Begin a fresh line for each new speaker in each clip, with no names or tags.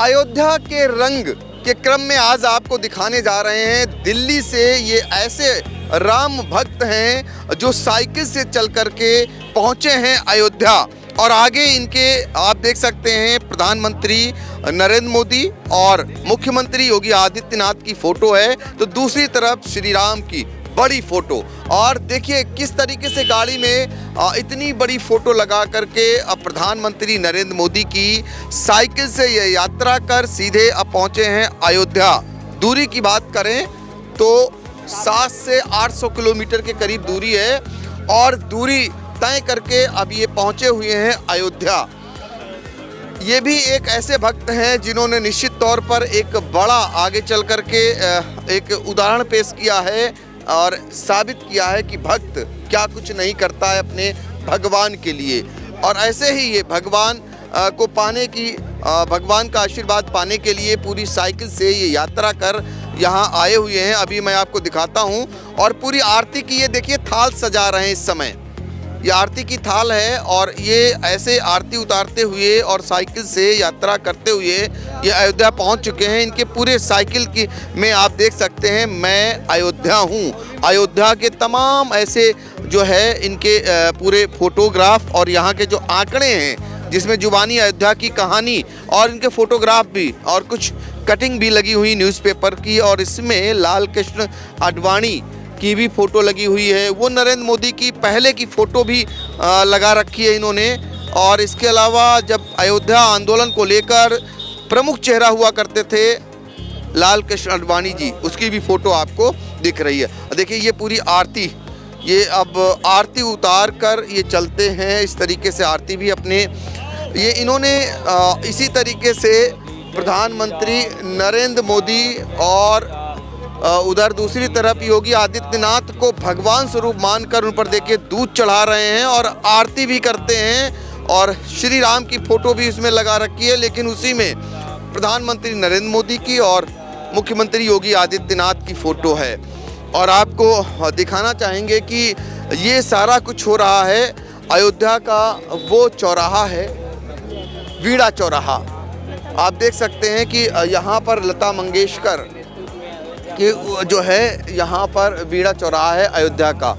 अयोध्या के रंग के क्रम में आज आपको दिखाने जा रहे हैं। दिल्ली से ये ऐसे राम भक्त हैं जो साइकिल से चल करके पहुंचे हैं अयोध्या, और आगे इनके आप देख सकते हैं प्रधानमंत्री नरेंद्र मोदी और मुख्यमंत्री योगी आदित्यनाथ की फोटो है, तो दूसरी तरफ श्री राम की बड़ी फोटो। और देखिए किस तरीके से गाड़ी में इतनी बड़ी फोटो लगा करके अब प्रधानमंत्री नरेंद्र मोदी की साइकिल से ये यात्रा कर सीधे अब पहुंचे हैं अयोध्या। दूरी की बात करें तो 700 से 800 किलोमीटर के करीब दूरी है, और दूरी तय करके अब ये पहुंचे हुए हैं अयोध्या। ये भी एक ऐसे भक्त हैं जिन्होंने निश्चित तौर पर एक बड़ा आगे चल करके एक उदाहरण पेश किया है और साबित किया है कि भक्त क्या कुछ नहीं करता है अपने भगवान के लिए। और ऐसे ही ये भगवान को पाने की भगवान का आशीर्वाद पाने के लिए पूरी साइकिल से ये यात्रा कर यहाँ आए हुए हैं। अभी मैं आपको दिखाता हूँ, और पूरी आरती की ये देखिए थाल सजा रहे हैं इस समय। ये आरती की थाल है, और ये ऐसे आरती उतारते हुए और साइकिल से यात्रा करते हुए ये अयोध्या पहुंच चुके हैं। इनके पूरे साइकिल की में आप देख सकते हैं मैं अयोध्या हूं। अयोध्या के तमाम ऐसे जो है इनके पूरे फोटोग्राफ और यहाँ के जो आंकड़े हैं जिसमें जुबानी अयोध्या की कहानी और इनके फोटोग्राफ भी और कुछ कटिंग भी लगी हुई न्यूज़पेपर की, और इसमें लाल कृष्ण आडवाणी की भी फ़ोटो लगी हुई है। वो नरेंद्र मोदी की पहले की फ़ोटो भी लगा रखी है इन्होंने। और इसके अलावा जब अयोध्या आंदोलन को लेकर प्रमुख चेहरा हुआ करते थे लाल कृष्ण आडवाणी जी, उसकी भी फ़ोटो आपको दिख रही है। देखिए ये पूरी आरती, ये अब आरती उतार कर ये चलते हैं इस तरीके से आरती भी अपने ये इन्होंने इसी तरीके से प्रधानमंत्री नरेंद्र मोदी और उधर दूसरी तरफ योगी आदित्यनाथ को भगवान स्वरूप मानकर उन पर देखिए दूध चढ़ा रहे हैं और आरती भी करते हैं, और श्री राम की फोटो भी इसमें लगा रखी है, लेकिन उसी में प्रधानमंत्री नरेंद्र मोदी की और मुख्यमंत्री योगी आदित्यनाथ की फ़ोटो है। और आपको दिखाना चाहेंगे कि ये सारा कुछ हो रहा है अयोध्या का वो चौराहा है, वीड़ा चौराहा। आप देख सकते हैं कि यहाँ पर लता मंगेशकर कि जो है यहाँ पर वीड़ा चौराहा है अयोध्या का,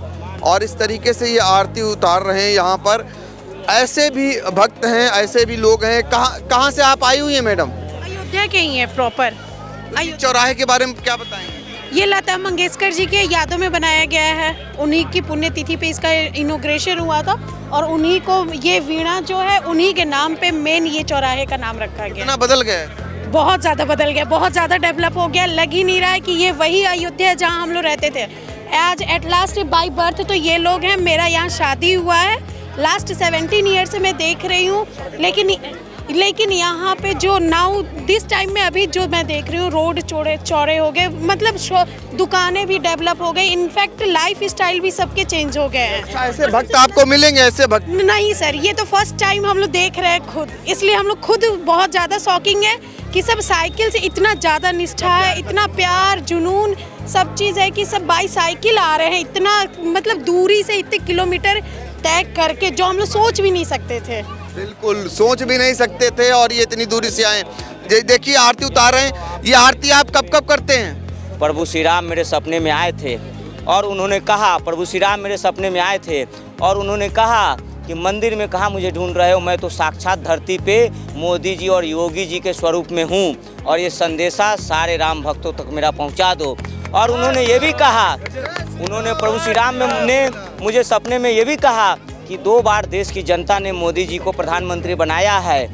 और इस तरीके से ये आरती उतार रहे हैं। यहाँ पर ऐसे भी भक्त हैं, ऐसे भी लोग हैं। कहाँ से आप आई हुई हैं मैडम?
अयोध्या के ही हैं प्रॉपर।
चौराहे के बारे में क्या बताएंगे?
ये लता मंगेशकर जी के यादों में बनाया गया है, उन्हीं की पुण्यतिथि पे इसका इनॉग्रेशन हुआ था, और उन्हीं को ये वीणा जो है उन्हीं के नाम पे मेन ये चौराहे का नाम रखा गया।
कितना बदल गया है?
बहुत ज़्यादा बदल गया, बहुत ज़्यादा डेवलप हो गया। लग ही नहीं रहा है कि ये वही अयोध्या है जहाँ हम लोग रहते थे। आज एट लास्ट बाई बर्थ तो ये लोग हैं। मेरा यहाँ शादी हुआ है, लास्ट 17 ईयर से मैं देख रही हूँ, लेकिन यहाँ पे जो नाउ दिस टाइम में अभी जो मैं देख रही हूँ, रोड चौड़े हो गए, मतलब दुकानें भी डेवलप हो गई, इनफैक्ट लाइफ स्टाइल भी सबके चेंज हो गए हैं।
ऐसे भक्त आपको मिलेंगे? ऐसे भक्त
नहीं सर, ये तो फर्स्ट टाइम हम लोग देख रहे हैं खुद, इसलिए हम लोग खुद बहुत ज़्यादा शॉकिंग है कि सब साइकिल से इतना ज़्यादा निष्ठा है, इतना प्यार जुनून सब चीज़ है कि सब बाई साइकिल आ रहे हैं, इतना मतलब दूरी से इतने किलोमीटर तय करके, जो हम लोग सोच भी नहीं सकते थे।
बिल्कुल सोच भी नहीं सकते थे, और ये इतनी दूरी से आए। देखिए आरती उतार रहे हैं। ये आरती आप कब कब करते हैं?
प्रभु श्री राम मेरे सपने में आए थे और उन्होंने कहा, प्रभु श्री राम मेरे सपने में आए थे और उन्होंने कहा कि मंदिर में कहाँ मुझे ढूंढ रहे हो, मैं तो साक्षात धरती पे मोदी जी और योगी जी के स्वरूप में हूँ, और ये संदेशा सारे राम भक्तों तक मेरा पहुँचा दो। और उन्होंने ये भी कहा, उन्होंने प्रभु श्री राम ने मुझे सपने में ये भी कहा कि 2 बार देश की जनता ने मोदी जी को प्रधानमंत्री बनाया है,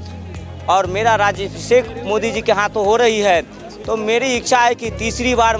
और मेरा राज्याभिषेक मोदी जी के हाथों हो रही है, तो मेरी इच्छा है कि तीसरी बार,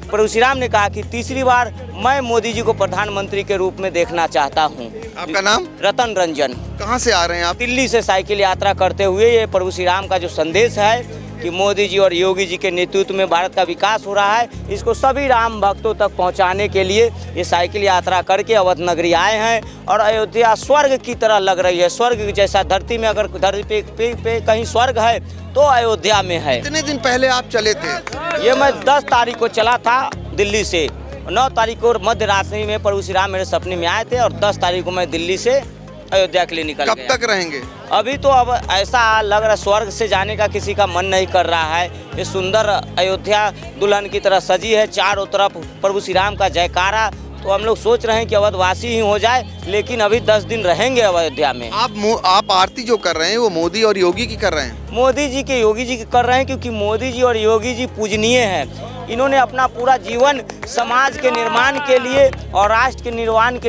प्रभु श्री राम ने कहा कि तीसरी बार मैं मोदी जी को प्रधानमंत्री के रूप में देखना चाहता हूं।
आपका नाम?
रतन रंजन।
कहां से आ रहे हैं आप?
दिल्ली से साइकिल यात्रा करते हुए। ये प्रभु श्री राम का जो संदेश है कि मोदी जी और योगी जी के नेतृत्व में भारत का विकास हो रहा है, इसको सभी राम भक्तों तक पहुंचाने के लिए ये साइकिल यात्रा करके अवध नगरी आए हैं। और अयोध्या स्वर्ग की तरह लग रही है, स्वर्ग जैसा। धरती में अगर धरती पे कहीं स्वर्ग है तो अयोध्या में है।
कितने दिन पहले आप चले थे?
ये मैं 10 तारीख को चला था दिल्ली से। 9 तारीख को मध्य रात्रि में प्रभु श्री राम मेरे सपने में आए थे, और 10 तारीख को मैं दिल्ली से अयोध्या के लिए निकल
कब
गया।
तक रहेंगे?
अभी तो अब ऐसा लग रहा है स्वर्ग से जाने का किसी का मन नहीं कर रहा है। ये सुंदर अयोध्या दुल्हन की तरह सजी है, चारों तरफ प्रभु श्री राम का जयकारा। तो हम लोग सोच रहे हैं कि अवधवासी ही हो जाए, लेकिन अभी 10 दिन रहेंगे अयोध्या में।
आप आरती जो कर रहे हैं वो मोदी और योगी की कर रहे हैं?
मोदी जी के, योगी जी के कर रहे हैं, क्योंकि मोदी जी और योगी जी पूजनीय हैं। इन्होंने अपना पूरा जीवन समाज के निर्माण के लिए और राष्ट्र के निर्माण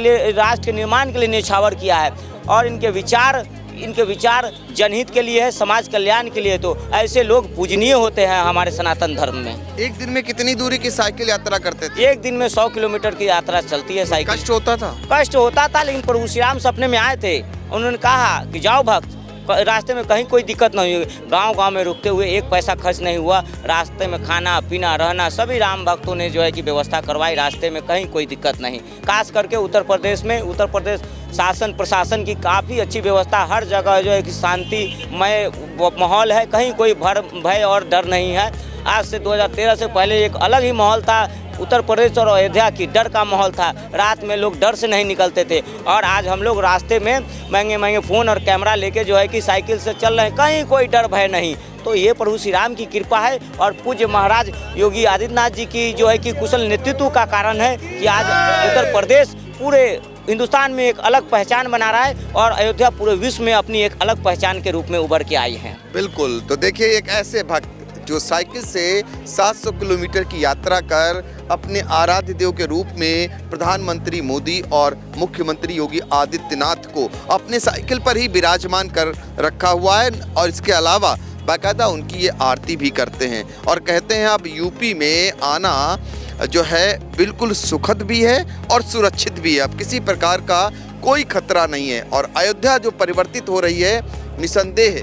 के लिए न्यौछावर किया है। और इनके विचार जनहित के लिए है, समाज कल्याण के लिए। तो ऐसे लोग पूजनीय होते हैं हमारे सनातन धर्म में।
एक दिन में कितनी दूरी की साइकिल यात्रा करते थे?
एक दिन में 100 किलोमीटर की यात्रा चलती है साइकिल।
कष्ट होता था?
कष्ट होता था, लेकिन प्रभु श्री राम सपने में आए थे। उन्होंने कहा कि जाओ भक्त, रास्ते में कहीं कोई दिक्कत नहीं हुई। गांव-गांव में रुकते हुए 1 पैसा खर्च नहीं हुआ। रास्ते में खाना पीना रहना सभी राम भक्तों ने जो है कि व्यवस्था करवाई। रास्ते में कहीं कोई दिक्कत नहीं। खास करके उत्तर प्रदेश शासन प्रशासन की काफ़ी अच्छी व्यवस्था, हर जगह जो है कि शांतिमय माहौल है, कहीं कोई भय और डर नहीं है। आज से 2013 से पहले एक अलग ही माहौल था। उत्तर प्रदेश और अयोध्या की डर का माहौल था। रात में लोग डर से नहीं निकलते थे। और आज हम लोग रास्ते में महंगे फ़ोन और कैमरा लेके जो है कि साइकिल से चल रहे हैं, कहीं कोई डर भय नहीं। तो ये प्रभु श्री राम की कृपा है और पूज्य महाराज योगी आदित्यनाथ जी की जो है कि कुशल नेतृत्व का कारण है कि आज उत्तर प्रदेश पूरे हिंदुस्तान में एक अलग पहचान बना रहा है और अयोध्या पूरे विश्व में अपनी एक अलग पहचान के रूप में उभर के आई है।
बिल्कुल। तो देखिए, एक ऐसे भक्त जो साइकिल से 700 किलोमीटर की यात्रा कर अपने आराध्य देव के रूप में प्रधानमंत्री मोदी और मुख्यमंत्री योगी आदित्यनाथ को अपने साइकिल पर ही विराजमान कर रखा हुआ है। और इसके अलावा बाकायदा उनकी ये आरती भी करते हैं और कहते हैं अब यूपी में आना जो है बिल्कुल सुखद भी है और सुरक्षित भी है। अब किसी प्रकार का कोई खतरा नहीं है। और अयोध्या जो परिवर्तित हो रही है, निसंदेह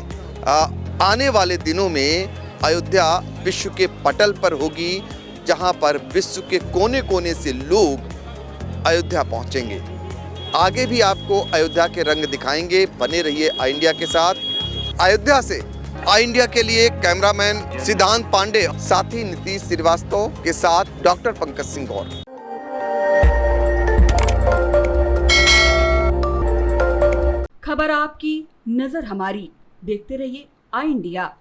आने वाले दिनों में अयोध्या विश्व के पटल पर होगी, जहां पर विश्व के कोने कोने से लोग अयोध्या पहुंचेंगे। आगे भी आपको अयोध्या के रंग दिखाएंगे। बने रहिए आई इंडिया के साथ। अयोध्या से आई इंडिया के लिए कैमरामैन सिद्धांत पांडे, साथी नीतीश श्रीवास्तव के साथ डॉक्टर पंकज सिंह गौर।
खबर आपकी, नजर हमारी। देखते रहिए आई इंडिया।